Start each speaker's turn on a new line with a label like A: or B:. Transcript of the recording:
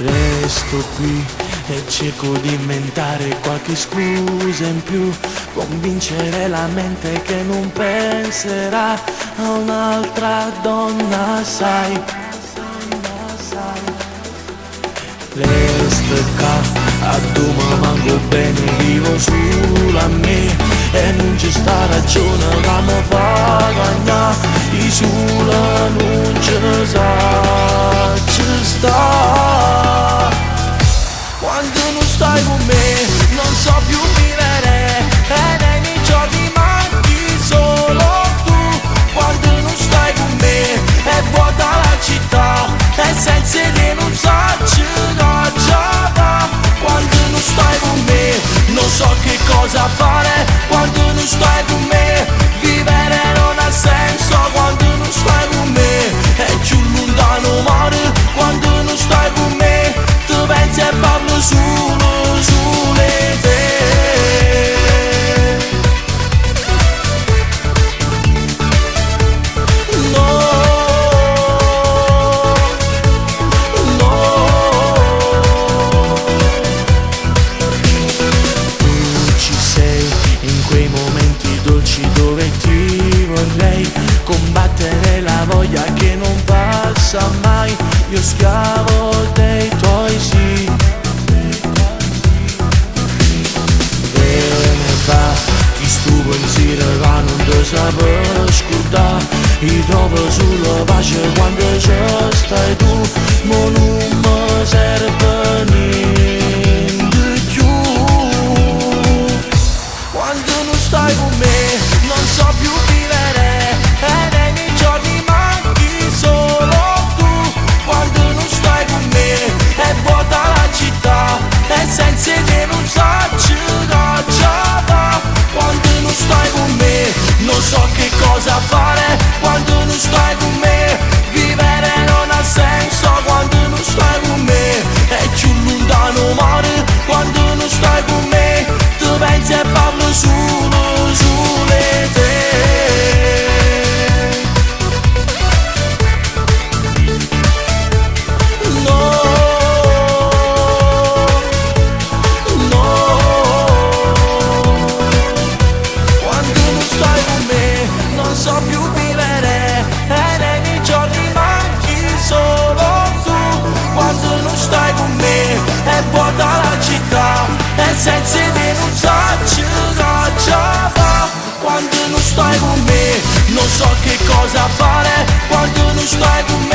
A: Resto qui e cerco di inventare qualche scusa in più, convincere la mente che non penserà a un'altra donna, sai. Resta qua, a doma manco bene, vivo solo a me e non ci sta ragione che mi fa cagnare, di sola non ci sa, ci sta. Quando non stai con me non so più vivere e nei miei giorni manchi solo tu. Quando non stai con me è vuota la città e senza te non so va. Quando non stai con me non so che cosa fare. Quando non stai con me vivere non ha senso. Quando non stai con me è più lontano mare. Quando non stai con me tu pensi e parlo solo di te. Combattere la voglia che non passa mai, io schiavo dei tuoi sì. E ne va, chi sto pensiero che non ti saprò scordare. Io trovo solo pace quando ci stai tu, ma non mi serve niente più. Quando non stai con me non so più vivere e nei miei giorni manchi solo tu. Quando non stai con me è vuota la città e senza te non so cosa va. Quando non stai con me non so che cosa fare. Quando non stai con me vivere non ha senso. Quando non stai con me è più lontano mare. Quando non stai con me tu pensi e parlo solo di te. Non so più vivere e nei miei giorni manchi solo tu. Quando non stai con me è vuota la città e senza te non so cosa va. Quando non stai con me non so che cosa fare. Quando non stai con me